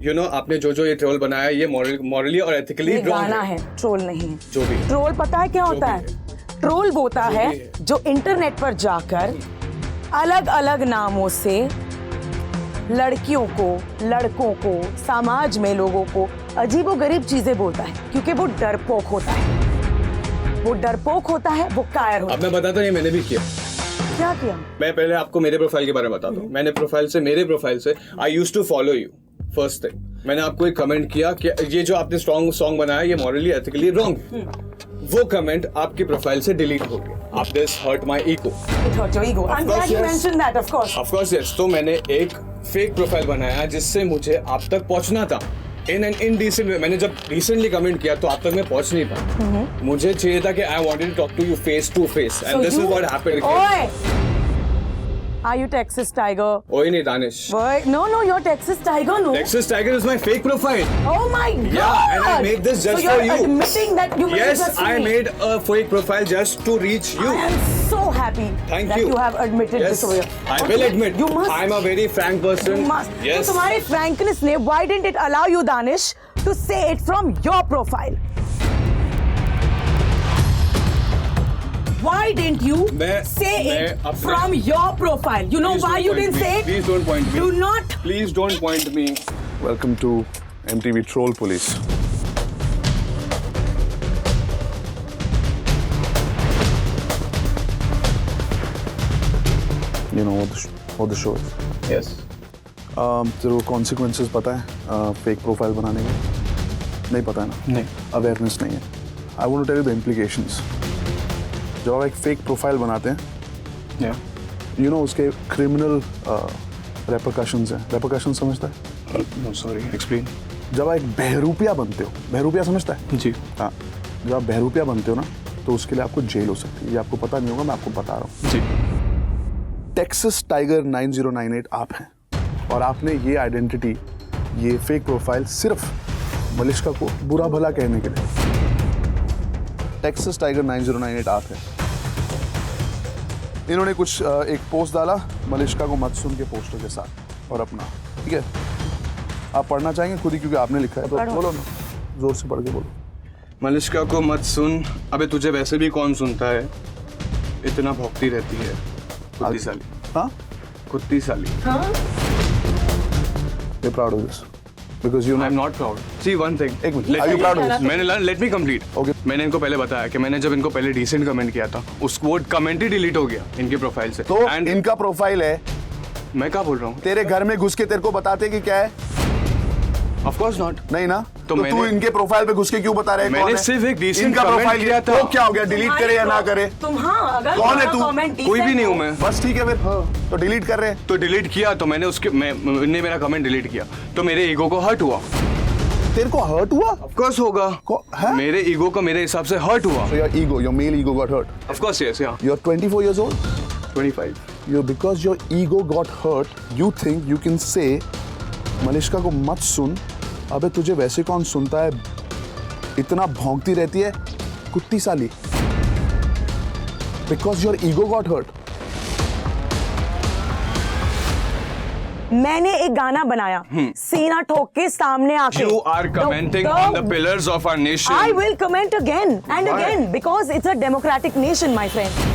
You know, आपने जो ये ट्रोल बनाया ये मॉरली और एथिकली ये रॉन्ग गाना है, troll नहीं है। जो भी है। ट्रोल पता है क्या होता भी है? ट्रोल होता है भी है। जो इंटरनेट पर जाकर अलग अलग नामों से लड़कियों को, लड़कों को, समाज में लोगों को अजीबोगरीब चीजें बोलता है, क्योंकि वो डरपोक होता है। वो डरपोक होता है, वो कायर होता अब मैं बताता हूँ, ये मैंने भी किया। है। क्या किया? मैं पहले आपको मेरे प्रोफाइल के बारे में बताता हूँ। मैंने मेरे प्रोफाइल से I used to follow you. First thing, मैंने आपको एक कमेंट किया कि ये जो आपने स्ट्रॉन्ग सॉन्ग बनाया ये मॉरली एथिकली रॉन्ग है। वो कमेंट आपकी प्रोफाइल से डिलीट हो गया। आप this hurt my ego. It hurt your ego. I'm glad you mentioned that, of course. Of course yes. तो मैंने एक फेक प्रोफाइल बनाया जिससे मुझे आप तक पहुंचना था इन एन इनडिसेंट वे। मैंने जब रिसेंटली कमेंट किया तो आप तक मैं पहुंच नहीं पाया। मुझे चाहिए था कि I wanted to talk to you face to face and this is what happened. ओए! Are you Texas Tiger? ओए नहीं Danish. Boy, no, you're Texas Tiger, no? Texas Tiger is my fake profile. Oh my God! Yeah, and I made this just so you're for you. admitting that you made Yes, this for I me. made a fake profile just to reach you. I am so happy Thank that you. you have admitted Yes, this over here. I But will admit. You must. I'm a very frank person. You must. Yes. तो तुम्हारे frankness ने, why didn't it allow you, Danish, to say it from your profile? Why didn't you say it from your profile? You know Please why don't you point didn't me. say it? Please don't point me. Do not. Please don't point me. Welcome to MTV Troll Police. You know what the show is. Yes. तेरे को consequences पता है fake profile बनाने के? नहीं पता है ना? नहीं। Awareness नहीं है. I want to tell you the implications. जब आप एक fake profile बनाते हैं, Yeah. you know उसके criminal repercussions हैं. Repercussions समझता है? No, sorry. Explain. जब आप एक बहरूपिया बनते हो, बहरूपिया समझता है? जी। हाँ, जब आप बहरूपिया बनते हो ना, तो उसके लिए आपको जेल हो सकती है। ये आपको पता नहीं होगा, मैं आपको बता रहा हूँ। जी। टेक्सास टाइगर 9098 आप हैं और आपने ये आइडेंटिटी, ये फेक प्रोफाइल सिर्फ मलिश्का को बुरा भला कहने के लिए। टेक्सास टाइगर 9098 आप हैं। इन्होंने कुछ एक पोस्ट डाला मलिश्का को मत सुन के पोस्टर के साथ और अपना, ठीक है, आप पढ़ना चाहेंगे खुद ही क्योंकि आपने लिखा है, तो बोलो ना, जोर से पढ़ के बोलो। मलिश्का को मत सुन, अबे तुझे वैसे भी कौन सुनता है, इतना भौंकती रहती है कुत्ती साली। हाँ, कुत्ती साली। You're proud of this because you know. I'm not proud. See one thing. एक minute, are you proud of this? मैंने let me complete. Okay. मैंने इनको पहले बताया कि मैंने जब इनको पहले डिसेंट कमेंट किया था, उस वो कमेंट ही डिलीट हो गया इनकी प्रोफाइल से। तो And इनका प्रोफाइल है, मैं क्या बोल रहा हूँ? तेरे घर में घुस के तेरे को बताते कि क्या है? Of course not. नहीं ना? तो तू मैंने- इनके प्रोफाइल पे घुस के क्यों बता रहे हैं? मैंने कौन है? सिर्फ एक decent इनका comment प्रोफाइल किया था। तो क्या हो गया? डिलीट करे या ना करे? तुम हाँ, अगर कौन है तू? कोई भी नहीं हूँ मैं। बस ठीक है फिर, तो डिलीट कर रहे हैं। तो डिलीट किया तो मैंने इनने मेरा कमेंट डिलीट किया तो मेरे ईगो को हर्ट हुआ। तेरे को हर्ट हुआ? Of course होगा। है? मेरे ईगो को मेरे हिसाब से हर्ट हुआ। So your male ego got hurt. Of course yes, yeah. You're 24 years old. 25. Because your ego got hurt, you think you can say Malishka को मत सुन, अबे तुझे वैसे कौन सुनता है, इतना भौंकती रहती है कुत्ती साली। Because your ego got hurt. मैंने एक गाना बनाया, सीना ठोक के सामने आके। You are commenting on the pillars of our nation. I will comment again and Why? again because it's a democratic nation, my friend.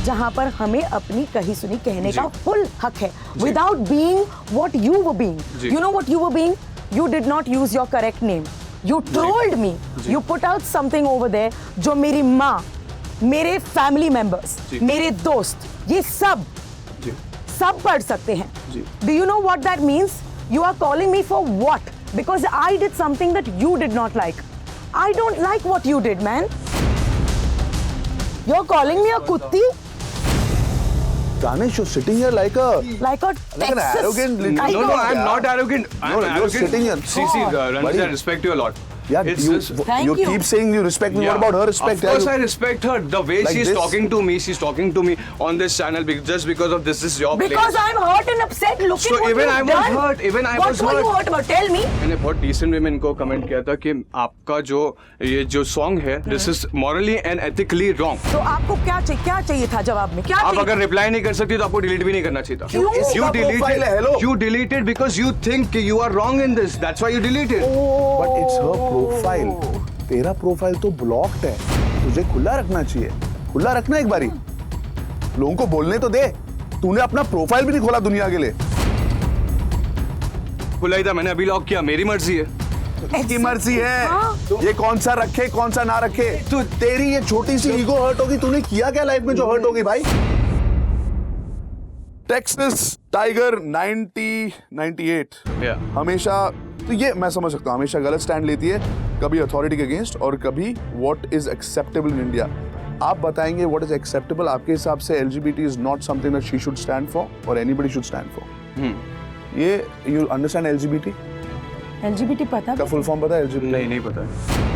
जहाँ पर हमें अपनी कही सुनी कहने का फुल हक है, without being what you were being. Ji. You know what you were being? You did not use your correct name. You trolled me. You put out something over there जो मेरी माँ, मेरे family members, मेरे दोस्त, ये सब पढ़ सकते हैं। Do you know what that means? You are calling me for what? Because I did something that you did not like. I don't like what you did, man. You're calling me a kutti? Danish, you're sitting here like a Like a an arrogant little- tiger. No, I'm not arrogant. I'm you're arrogant. sitting here. See, Ranjit, Buddy. I respect you a lot. Yeah, It's you, just- Thank you you. keep saying you respect me. Yeah. What about her respect? Of course, Yeah, I respect her. The way Like she's this? talking to me, she's talking to me on this channel just because of this is your Because place. I'm hurt and upset. Look So at what even you've I was done. hurt, even I was What were you hurt. hurt about? Tell me. मैंने बहुत decent वे में इनको comment किया था कि आपका जो song है this is morally and ethically wrong. तो आपको क्या चाहिए था जवाब में? क्या आप चाहिए अगर रिप्लाई नहीं कर सकती तो आपको डिलीट भी नहीं करना चाहिए था। क्यों? You इसका profile है, hello? you deleted because you think you are wrong in this. That's why you deleted. But it's her profile. तेरा प्रोफाइल तो ब्लॉक्ड है, तुझे खुला रखना चाहिए। खुला रखना एक बारी, लोगों को बोलने तो दे। तूने अपना प्रोफाइल भी नहीं खोला दुनिया के लिए। खुला ही था, मैंने अभी लॉक किया, मेरी मर्जी है। की मर्जी है। हाँ। ये कौन सा रखे कौन सा ना रखे, तो तेरी ये छोटी सी ईगो हर्ट होगी। तूने किया क्या लाइफ में जो हर्ट होगी भाई? Texas tiger 9098 Yeah. हमेशा, तो ये मैं समझ सकता हूँ, हमेशा गलत स्टैंड लेती है, कभी अथॉरिटी के अगेंस्ट और कभी what is acceptable in India. आप बताएंगे व्हाट इज एक्सेप्टेबल आपके हिसाब से? LGBT is not something that she should stand for और एनीबडी शुड स्टैंड फॉर। ये यू अंडरस्टैंड एलजीबीटी LGBT पता का फुल फॉर्म पता है? एलजीबीटी नहीं पता है।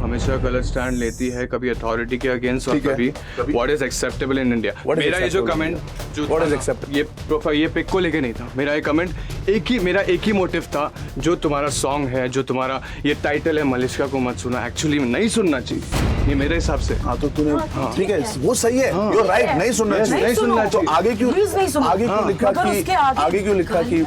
हमेशा गलत स्टैंड लेती है, कभी अथॉरिटी के अगेंस्ट और ठीक है। कभी what is acceptable in India. What is मेरा ये जो acceptable in कमेंट जो What is था, acceptable? ये प्रोफाइल ये पिक को लेके नहीं था। मेरा ये कमेंट मेरा एक ही मोटिव था, जो तुम्हारा सॉन्ग है, जो तुम्हारा ये टाइटल है मलिश्का को मत सुना, एक्चुअली नहीं सुनना चाहिए ये मेरे हिसाब से। हाँ तो तूने ठीक है, वो सही है, यू राइट, नहीं सुनना Yes, चाहिए। नहीं सुनना तो चाहिए। आगे क्यों Please नहीं सुनो। आगे क्यों लिखा मगर कि उसके आगे क्यों लिखा कि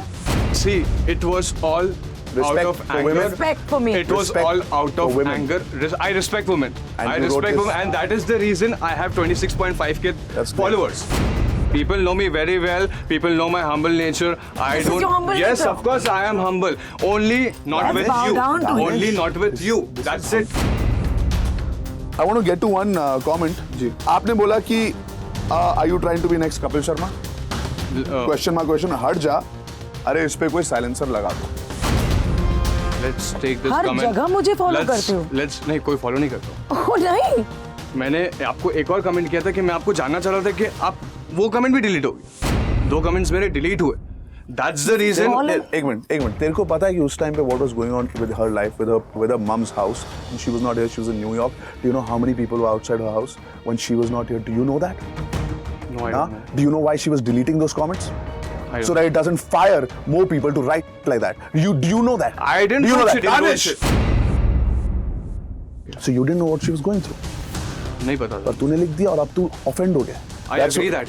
See, it was all out Respect of for anger. women. Respect for me. It was Respect all out for of women. anger. I respect women. And I you wrote respect this. women, and that is the reason I have 26.5k That's great. followers. People know me very well. People know my humble nature. I This is don't. your humble Yes, nature. of course I am humble. Only not Let's with bow you. down to it. Only not with you. That's it. I want to get to one comment. जी आपने बोला कि are you trying to be next Kapil Sharma? Question mark question, हट जा, अरे इस पे कोई silencer लगा दो। Let's take this her comment. जगह मुझे follow Let's- करते हो। Let's नहीं, कोई फॉलो नहीं करता। ओ नहीं, मैंने आपको एक और कमेंट किया था कि मैं आपको जानना चाह रहा था कि आप वो कमेंट भी डिलीट हो गई। 2 कमेंट्स मेरे डिलीट हुए। That's the reason. एक मिनट, तेरे को पता है कि उस टाइम पे what was going on with her life, with her mom's house, and she was not here, she was in New York. Do you know how many people were outside her house when she was not here? Do you know that? No, I Huh? don't know. Do you know why she was deleting those comments? I So don't- that it doesn't fire more people to write like that. Do you know that? I didn't Do you know watch that? it, didn't Danish! watch So you didn't know what she was going through. नहीं पता पर था. तूने लिख दिया और अब तू ऑफेंड हो गया. I agree that.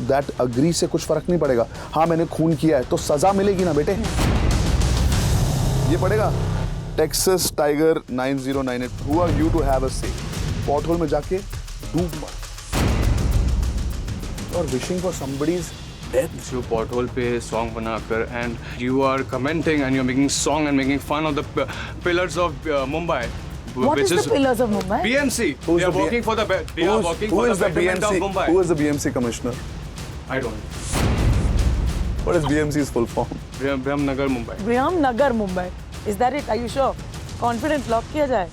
That agree से कुछ फर्क नहीं पड़ेगा. हाँ मैंने खून किया है तो सजा मिलेगी ना बेटे. ये पड़ेगा. Texas Tiger 9098. Who are you to have a say? Pothole में जाके डूब मत. और wishing for somebody's death. जो पॉटहोल पे सॉन्ग बनाकर and you are commenting and you are making song and making fun of the pillars of Mumbai. What is the pillars of Mumbai? BMC. Who's They are the working for the they are working Who for is the the betterment of BMC? Mumbai. Who is the BMC commissioner? I don't know. What is BMC's full form? Brahmnagar, Mumbai. Braham Nagar, Mumbai. Is that it? Are you sure? Confident lock किया जाए.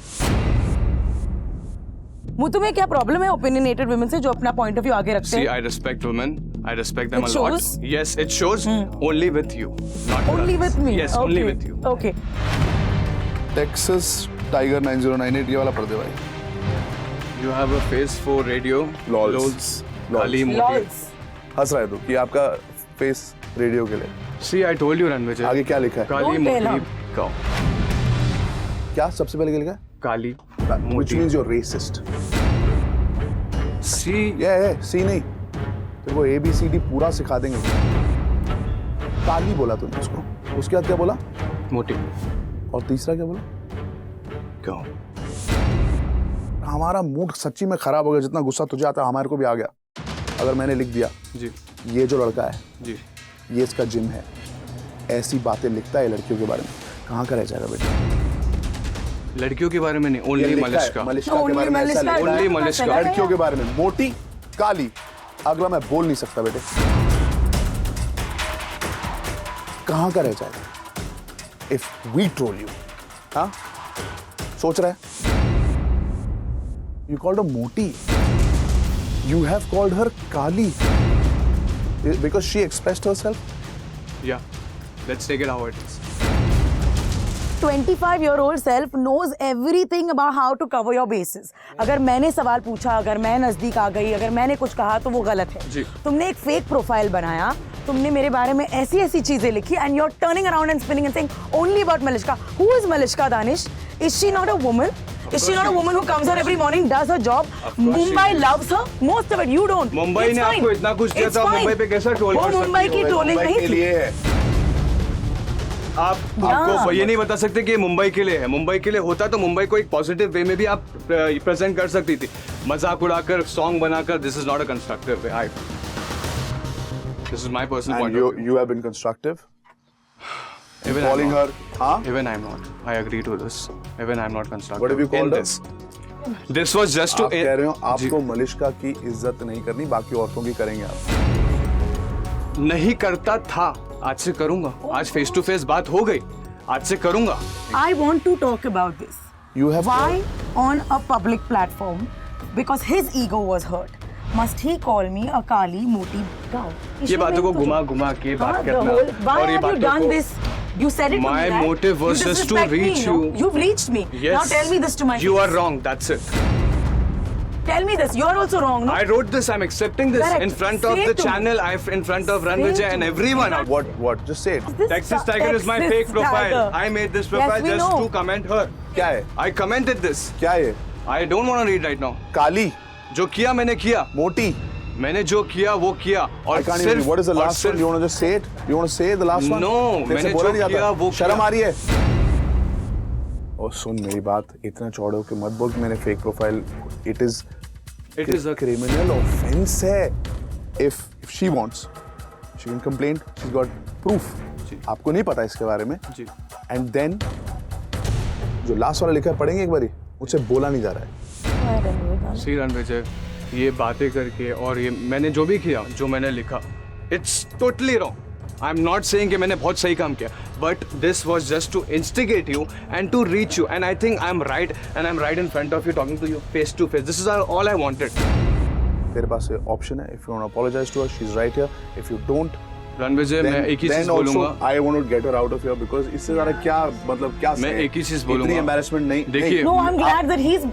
मुतु में क्या problem है opinionated women से जो अपना point of view आगे रखते See, हैं? I respect women. I respect them It a lot. shows? Yes, it shows only with you. Not Only others. with me. Yes, okay. only with you. Okay. Texas Tiger 9098 ये वाला पढ़ दे भाई. You have a face for radio. Lols. Lols. Lols. Kali Moti. Lols. हंस रहा है तू कि आपका फेस रेडियो के लिए. See, I told you, Ranvijay. आगे क्या लिखा है? Kali Don't tell Moti. her. Cow. क्या सबसे पहले क्या लिखा है? Kali Which Moti. means you're racist. See, सी नहीं. तेरे को ABCD पूरा सिखा देंगे. काली बोला तूने उसको. उसके बाद क्या बोला? Moti. और तीसरा क्या बोला? Cow. हमारा मूड सच्ची में खराब हो गया. जितना गुस्सा तुझे आता है हमारे को भी आ गया. अगर मैंने लिख दिया जी. ये जो लड़का है जी. ये इसका जिम है, ऐसी बातें लिखता है लड़कियों के बारे में, कहाँ का रह जाएगा बेटा? लड़कियों के बारे में नहीं, ये ओनली लिखा है, मलिश्का. मलिश्का के Only बारे में ऐसा मलिश्का, लिखा है. Only मलिश्का. लड़कियों के बारे में मोटी काली. अगला मैं बोल नहीं सकता बेटे. कहाँ का रह जाएगा? If we troll you, हाँ? सोच रहा है? You called her मोटी. You have called her Kali. Because she expressed herself. Yeah. Let's take it how it is. 25-year-old self knows everything about how to cover your bases. अगर मैंने सवाल पूछा, अगर मैं नजदीक आ गई, अगर मैंने कुछ कहा तो वो गलत है. जी. तुमने एक फेक प्रोफाइल बनाया, तुमने मेरे बारे में ऐसी ऐसी चीजें लिखी and you're turning around and spinning and saying only about Malishka. Who is Malishka, Danish? Is she not a woman? Is she not a woman who comes out every morning, does her job? Mumbai loves her. Most of it, you don't. Mumbai It's ने fine. आपको इतना कुछ दिया It's था, fine. Mumbai पे कैसा troll वो कर सकती मुंबई हो? की ट्रोलिंग मुंबई नहीं के थी. लिए है. आपको ये नहीं बता सकते कि ये मुंबई के लिए है. मुंबई के लिए होता तो मुंबई को एक पॉजिटिव वे में भी आप प्रेजेंट कर सकती थी. मजाक उड़ाकर सॉन्ग बनाकर this is not a constructive way. I this is my personal And point of you have been constructive. View. Calling her, हाँ? Even I'm not. I agree to this. Even I'm not constructive. What have you called in her? this? This was just to. आप कह रहे हो जी. आपको मलिश्का की इज्जत नहीं करनी, बाकी औरतों की करेंगे आप. नहीं करता था, आज से करूंगा. आज फेस टू फेस बात हो गई, आज से करूंगा. I want to talk about this. You have Why on a public platform? Because his ego was hurt. Must he call me a Kali Moti cow? ये बातों को घुमा घुमा के बात करना Why और ये have you बातों done को this? You said it to me, My right? motive was You just to disrespect me, reach no? you. You've reached me. Yes. Now tell me this to my You face. are wrong. That's it. Tell me this. You're also wrong, no? I wrote this. I'm accepting this Correct. in front of Say the to me. channel. In front of Say Ranvijay to and me. everyone. what? Just say it. This Texas Tiger is my Texas fake profile. Tiger. I made this Yes, profile we just know. to comment her. क्या है? I commented this. क्या है? I don't want to read right now. काली, जो किया मैंने किया. मोटी. मैंने जो किया वो किया. और I can't even. सिर्फ What is the और last one? सिर्फ- You want to just say it? You want to say the last one? No, तेरे से मैंने बोला जो नहीं जाता. किया वो शर्म किया. आ रही है? और सुन मेरी बात, इतना चौड़े होके मत बोल कि मैंने fake profile. It is is a criminal offense है. If she wants, she can complain. She's got proof. जी. आपको नहीं पता इसके बारे में. जी. And then जो लास्ट वाला लिखा है पढ़ेंगे एक बारी. मुझसे बोला नहीं जा रहा है. श्री रणविजय, ये बातें करके और ये मैंने जो भी किया, जो मैंने लिखा, it's totally wrong. I am not saying कि मैंने बहुत सही काम किया, but this was just to instigate you and to reach you, and I think I am right, and I am right in front of you, talking to you face to face. This is all I wanted. तेरे पास option है. If you want to apologize to her, she's right here. If you don't, Ranvijay, मैं एक ही चीज then also बोलूंगा. I want to get her out of here because इससे ज़्यादा क्या मतलब क्या मैं सहे? एक ही चीज बोलूंगा. इतनी embarrassment नहीं. देखिए, No, I'm glad that he's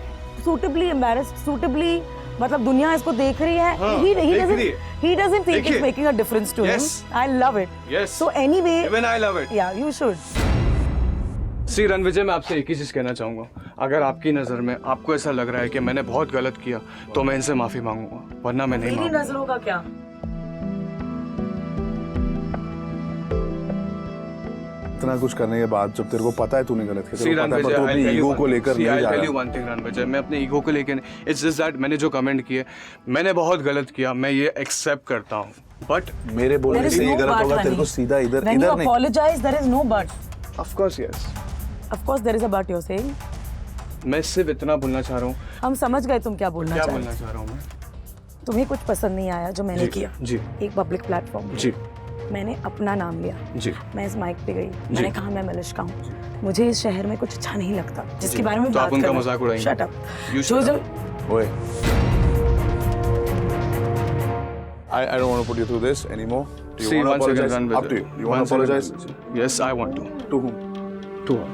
suitably embarrassed, suitably मतलब दुनिया इसको देख रही है. हाँ, he देख doesn't रही है. he doesn't think देखिए. it's making a difference to Yes. him. I love it. Yes. So anyway, Even I love it. yeah, you should. सी रणविजय, मैं आपसे एक ही चीज कहना चाहूंगा. अगर आपकी नजर में आपको ऐसा लग रहा है कि मैंने बहुत गलत किया तो मैं इनसे माफी मांगूंगा, वरना मैं नहीं मेरी मांगूंगा. नजरों का क्या? इतना कुछ करने के बाद जब तेरे को पता है तूने गलत किया, सी तेरे को पता है, पर तू अपनी ईगो को लेकर नहीं जा रहा. रणविजय, मैं अपने ईगो को लेकर नहीं. इट्स जस्ट दैट मैंने जो कमेंट किए, मैंने बहुत गलत किया, मैं ये एक्सेप्ट करता हूँ. बट मेरे There बोलने is से ये no गलत but, होगा, तेरे को Rani. सीधा इधर When you इधर नहीं. apologize, there is no but. Of course yes, Of course, there is a but you're saying. मैं सिर्फ इतना बोलना चाह रहा हूँ. हम समझ गए तुम क्या बोलना क्या चाह बोलना रहे चाह रहा हूँ मैं? हो. तुम्हें कुछ पसंद नहीं आया जो मैंने किया. जी एक पब्लिक प्लेटफॉर्म. जी मैंने अपना नाम लिया. जी मैं इस माइक पे गई. मैंने कहा मैं मलिश्का हूँ. मुझे इस शहर में कुछ अच्छा नहीं लगता जिसके बारे में तो आप बात उनका कर. मजाक उड़ाएंगे. Shut up. You shut up. ओए, I don't want to put you through this anymore. Do you See, want to once again, apologize? Ranvijay. Up to you. You want Once to again, apologize? Ranvijay. Yes, I want to. To whom? To her.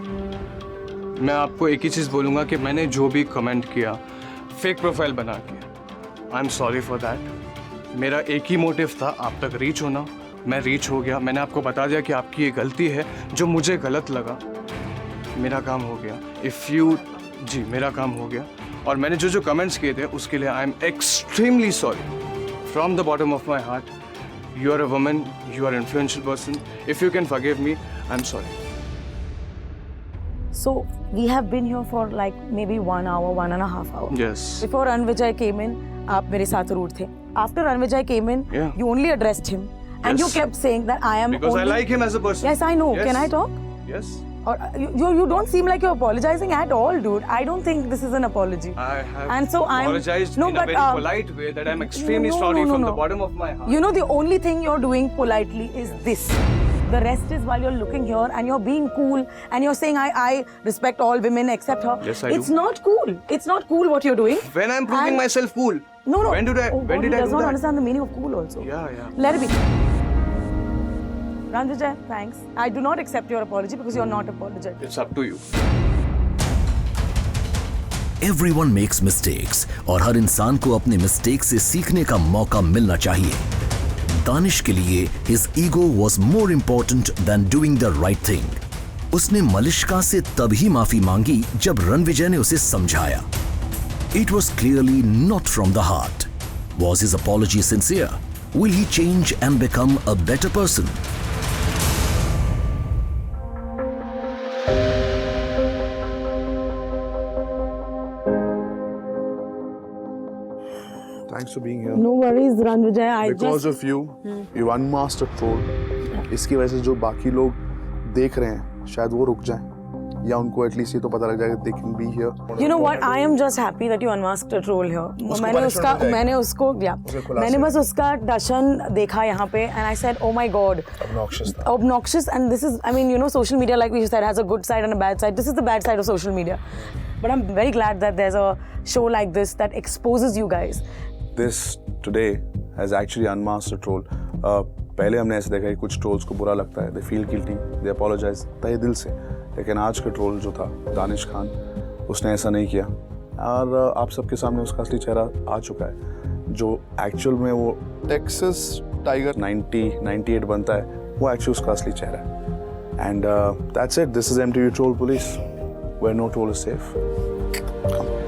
मैं आपको एक ही चीज़ बोलूँगा कि मैंने जो भी comment किया fake profile बना के, आई एम सॉरी फॉर दैट. मेरा एक ही मोटिव था आप तक रीच होना. मैं रीच हो गया. मैंने आपको बता दिया कि आपकी ये गलती है जो मुझे गलत लगा. मेरा काम हो गया. जी मेरा काम हो गया. और मैंने जो जो कमेंट्स किए थे उसके लिए I am extremely sorry from the bottom of my heart. You are a woman, you are influential person. If you can forgive me, I am sorry. So we have been here for like maybe 1 hour, 1.5 hours. Yes. Before Ranvijay came in, आप मेरे साथ root थे. After Ranvijay came in, Yeah. you only addressed him, and you Yes. kept saying that I am. Because only... I like him as a person. Yes, I know. Yes. Can I talk? Yes. Or you don't seem like you're apologizing at all, dude. I don't think this is an apology. I have And so I'm apologized no, in but a very polite way that I'm extremely no, sorry no, from no. the bottom of my heart. You know, the only thing you're doing politely is this. The rest is while you're looking here and you're being cool and you're saying I respect all women except her. Yes, I do. It's not cool. It's not cool what you're doing. When I'm proving And- myself cool. No. When did I? Oh, when God, did he I does do not that? understand the meaning of cool also. Yeah. Let it be. Ranvijay, thanks. I do not accept your apology because you're not apologetic. It's up to you. Everyone makes mistakes और हर इंसान को अपने mistake से सीखने का मौका मिलना चाहिए. दानिश के लिए his ego was more important than doing the right thing. उसने मलिश्का से तभी माफी मांगी जब रणविजय ने उसे समझाया. It was clearly not from the heart. Was his apology sincere? Will he change and become a better person? Thanks for being here. No worries, Ranvijay. I Because just of you, you unmasked a troll. इसकी वजह से जो बाकी लोग देख रहे हैं शायद वो रुक जाएं या उनको एटलीस्ट ये तो पता लग जाएगा they can be here. You know what? I am just happy that you unmasked a troll here. मैंने बस उसका दर्शन देखा यहाँ पे and I said, oh my God. Obnoxious and this is, I mean, you know, social media like we said has a good side and a bad side. This is the bad side of social media. But I'm very glad that there's a show like this that exposes you guys. This today has actually unmasked a troll. पहले हमने ऐसे देखा कि कुछ trolls को बुरा लगता है, they feel guilty, they apologize तहे दिल से. लेकिन आज का ट्रोल जो था दानिश खान, उसने ऐसा नहीं किया और आप सबके सामने उसका असली चेहरा आ चुका है. जो एक्चुअल में वो टेक्सास टाइगर 98 बनता है, वो एक्चुअली उसका असली चेहरा है. And that's it. This is MTV Troll Police, where no troll is safe. Come.